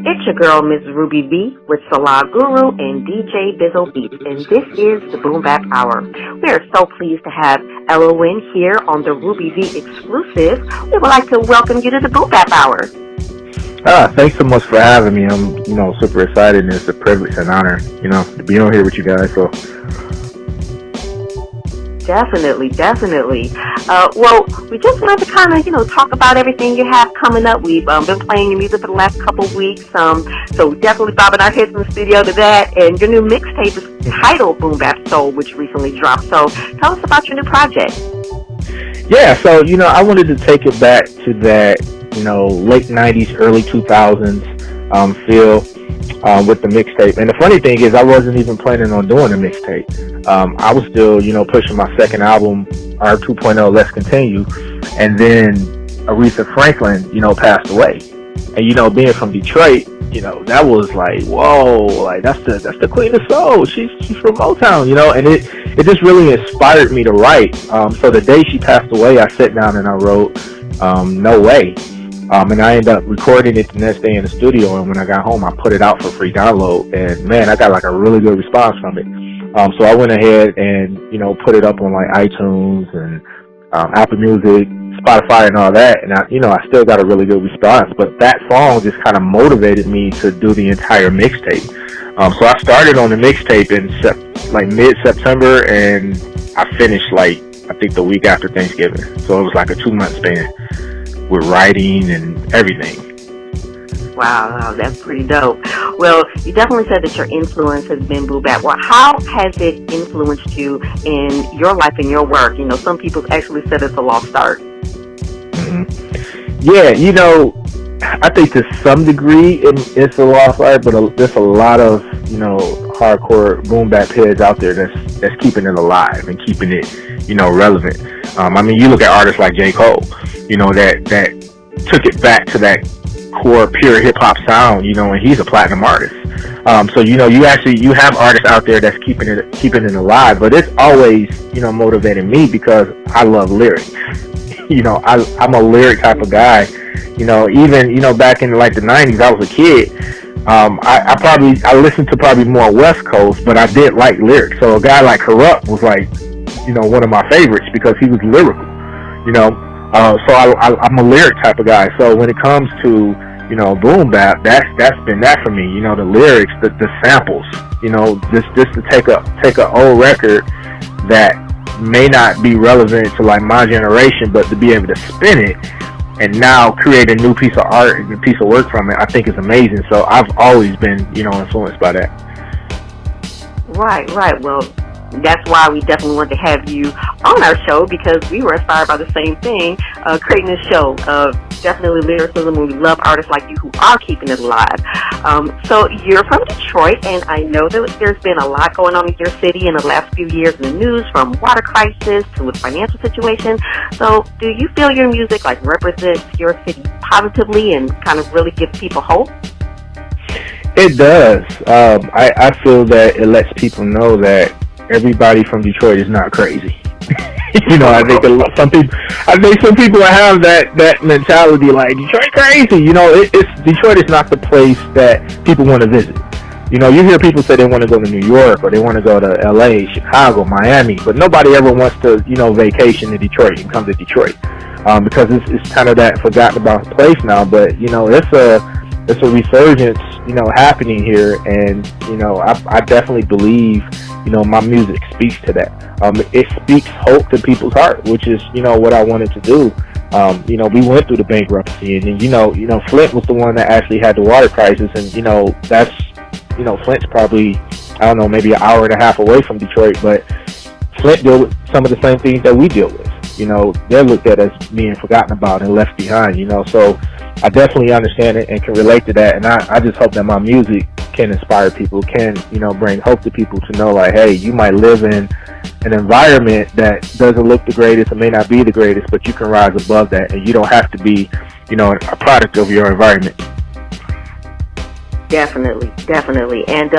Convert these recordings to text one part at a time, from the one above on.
It's your girl, Ms. Ruby V, with Salah Guru and DJ Bizzle Beats, and this is the Boom Bap Hour. We are so pleased to have Elohin here on the Ruby V exclusive. We would like to welcome you to the Boom Bap Hour. Thanks so much for having me. I'm, super excited, and it's a privilege and honor, to be on here with you guys. So. Definitely. Well, we just wanted to kind of, talk about everything you have coming up. We've been playing your music for the last couple of weeks, so definitely bobbing our heads in the studio to that. And your new mixtape is titled Boom Bap Soul, which recently dropped. So tell us about your new project. Yeah, so, I wanted to take it back to that, late 90s, early 2000s feel. With the mixtape. And the funny thing is I wasn't even planning on doing a mixtape. I was still, pushing my second album, R 2.0, Let's Continue. And then Aretha Franklin, passed away. And, being from Detroit, that was like, whoa, like that's the queen of soul. She's from Motown, and it just really inspired me to write. So the day she passed away, I sat down and I wrote, No Way. And I ended up recording it the next day in the studio, and when I got home, I put it out for free download, and man, I got like a really good response from it. So I went ahead and, put it up on like iTunes and Apple Music, Spotify and all that, and I still got a really good response, but that song just kind of motivated me to do the entire mixtape. So I started on the mixtape in mid-September, and I finished I think the week after Thanksgiving. So it was like a 2-month span with writing and everything. Wow, that's pretty dope. Well, you definitely said that your influence has been Boom Bap. Well, how has it influenced you in your life and your work? Some people actually said it's a lost art. Mm-hmm. Yeah, I think to some degree it's a lost art, but there's a lot of, hardcore Boom Bap heads out there that's keeping it alive and keeping it, relevant. You look at artists like J. Cole, that took it back to that core pure hip hop sound, and he's a platinum artist. So you have artists out there that's keeping it alive, but it's always, motivating me because I love lyrics. I'm a lyric type of guy. Even, back in like the 90s, I was a kid. I listened to probably more West Coast, but I did like lyrics. So a guy like Corrupt was like, one of my favorites because he was lyrical, so I'm a lyric type of guy. So when it comes to, Boom Bap, that's been that for me, the lyrics, the samples, just to take a old record that may not be relevant to like my generation, but to be able to spin it and now create a new piece of art and a piece of work from it, I think is amazing. So I've always been, influenced by that. Right. Well, that's why we definitely want to have you on our show, because we were inspired by the same thing, creating this show of definitely lyricism, and we love artists like you who are keeping it alive. So you're from Detroit, and I know that there's been a lot going on in your city in the last few years in the news, from water crisis to its financial situation. So do you feel your music represents your city positively and kind of really gives people hope? It does. I feel that it lets people know that everybody from Detroit is not crazy. I think some people have that mentality like Detroit crazy. Detroit is not the place that people want to visit. You hear people say they want to go to New York or they want to go to LA, Chicago, Miami, but nobody ever wants to, vacation to Detroit and come to Detroit, because it's kind of that forgotten about place now. But it's a resurgence, happening here, and I definitely believe, my music speaks to that. It speaks hope to people's heart, which is, what I wanted to do. We went through the bankruptcy, and Flint was the one that actually had the water crisis, and that's, Flint's probably, I don't know, maybe an hour and a half away from Detroit, but Flint deal with some of the same things that we deal with. They're looked at as being forgotten about and left behind. So I definitely understand it and can relate to that, and I just hope that my music can inspire people, can, bring hope to people to know, like, hey, you might live in an environment that doesn't look the greatest or may not be the greatest, but you can rise above that, and you don't have to be, a product of your environment. Definitely, definitely. And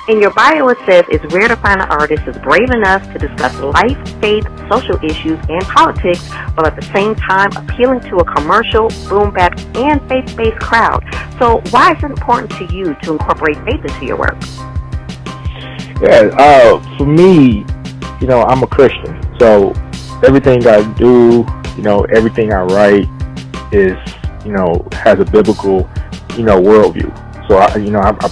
in your bio it says it's rare to find an artist that's brave enough to discuss life, faith, social issues, and politics, while at the same time appealing to a commercial, boom bap, and faith-based crowd. So why is it important to you to incorporate faith into your work? Yeah, for me, I'm a Christian, so everything I do, everything I write is, has a biblical, worldview. So I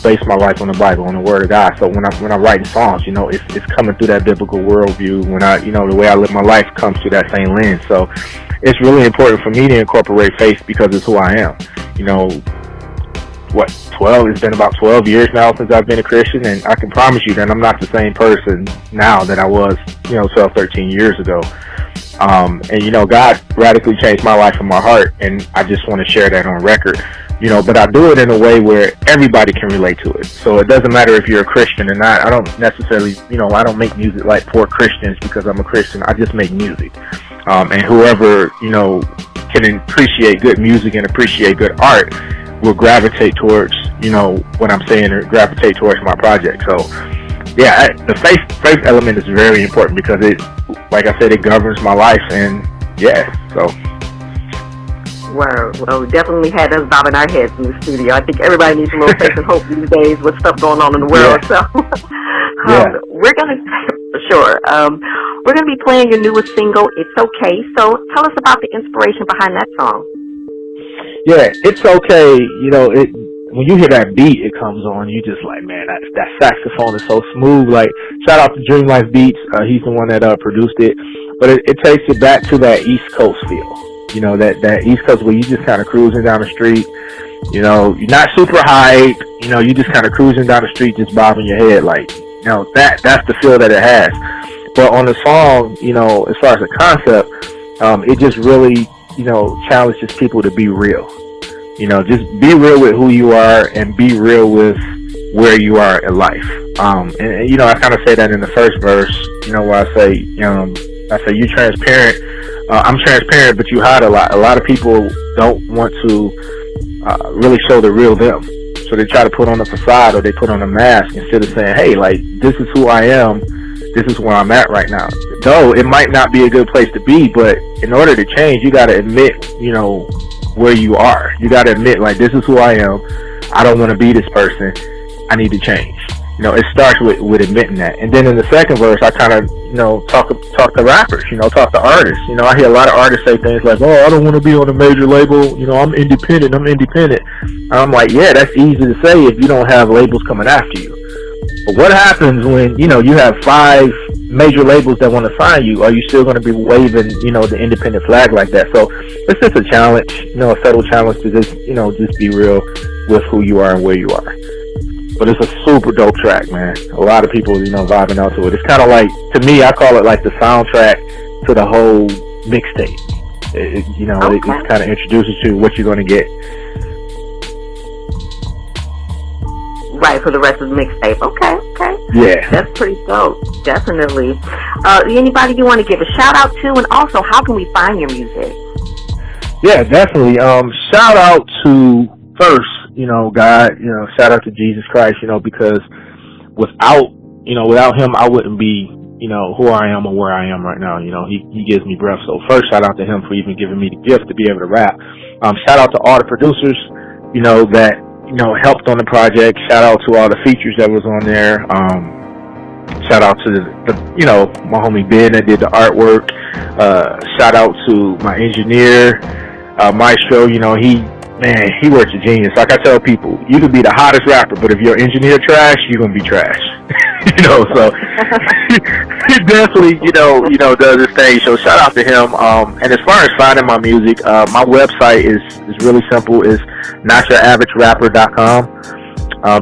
base my life on the Bible, on the Word of God. So when I'm writing songs, it's coming through that biblical worldview. When the way I live my life comes through that same lens. So it's really important for me to incorporate faith because it's who I am. It's been about 12 years now since I've been a Christian, and I can promise you that I'm not the same person now that I was, 12, 13 years ago. And God radically changed my life and my heart, and I just want to share that on record. But I do it in a way where everybody can relate to it. So it doesn't matter if you're a Christian or not. I don't necessarily, I don't make music like for Christians because I'm a Christian. I just make music. And whoever, can appreciate good music and appreciate good art will gravitate towards, what I'm saying, or gravitate towards my project. So, yeah, the faith element is very important because it, like I said, it governs my life. And, yeah, so... Well, we definitely had us bobbing our heads in the studio. I think everybody needs a little faith and hope these days with stuff going on in the world. Yeah. So we're going to, for sure, we're going to be playing your newest single, It's Okay. So tell us about the inspiration behind that song. Yeah, It's Okay. When you hear that beat, it comes on, you just like, man, that saxophone is so smooth. Like, shout out to Dream Life Beats. He's the one that produced it. But it takes it back to that East Coast feel. That East Coast where you just kind of cruising down the street, you're not super hyped, you just kind of cruising down the street, just bobbing your head, like, that's the feel that it has. But on the song, as far as the concept, it just really, challenges people to be real. Just be real with who you are and be real with where you are in life. And I kind of say that in the first verse, where I say, you're transparent. I'm transparent, but you hide a lot. A lot of people don't want to really show the real them. So they try to put on a facade or they put on a mask instead of saying, hey, like, this is who I am. This is where I'm at right now. Though it might not be a good place to be, but in order to change, you got to admit, where you are. You got to admit, like, this is who I am. I don't want to be this person. I need to change. It starts with admitting that. And then in the second verse, I kind of, talk to rappers, talk to artists. I hear a lot of artists say things like, oh, I don't want to be on a major label. I'm independent. And I'm like, yeah, that's easy to say if you don't have labels coming after you. But what happens when, you have 5 major labels that want to sign you? Are you still going to be waving, the independent flag like that? So it's just a challenge, a subtle challenge to just be real with who you are and where you are. But it's a super dope track, man. A lot of people, vibing out to it. It's kind of like, to me, I call it like the soundtrack to the whole mixtape. It kind of introduces you to what you're going to get. Right, for the rest of the mixtape. Okay. Yeah. That's pretty dope. Definitely. Anybody you want to give a shout out to? And also, how can we find your music? Yeah, definitely. Shout out to, first, God, shout out to Jesus Christ, because without him, I wouldn't be, who I am or where I am right now. He gives me breath. So first, shout out to him for even giving me the gift to be able to rap. Shout out to all the producers, that, helped on the project. Shout out to all the features that was on there. Shout out to the my homie Ben that did the artwork. Shout out to my engineer, Maestro. He works a genius. Like I tell people, you can be the hottest rapper, but if your engineer trash, you're gonna be trash. So he definitely, does his thing. So shout out to him. And as far as finding my music, my website is really simple. It's notyouraveragerapper.com.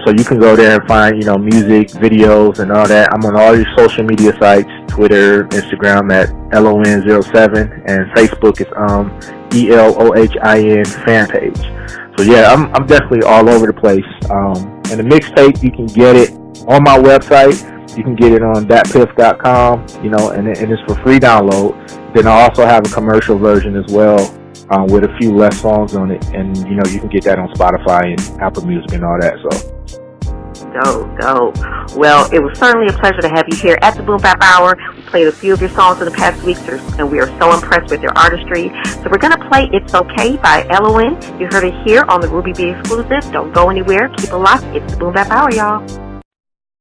So you can go there and find, music, videos, and all that. I'm on all your social media sites, Twitter, Instagram at Elohin07, and Facebook is ELOHIN fan page. So yeah, I'm definitely all over the place. And the mixtape, you can get it on my website. You can get it on thatpiff.com, and it's for free download. Then I also have a commercial version as well, with a few less songs on it, and you can get that on Spotify and Apple Music and all that. So Dope. Well, it was certainly a pleasure to have you here at the Boom Bap Hour. We played a few of your songs in the past weeks, and we are so impressed with your artistry. So we're going to play It's Okay by Elohin. You heard it here on the Ruby B exclusive. Don't go anywhere. Keep it locked. It's the Boom Bap Hour, y'all.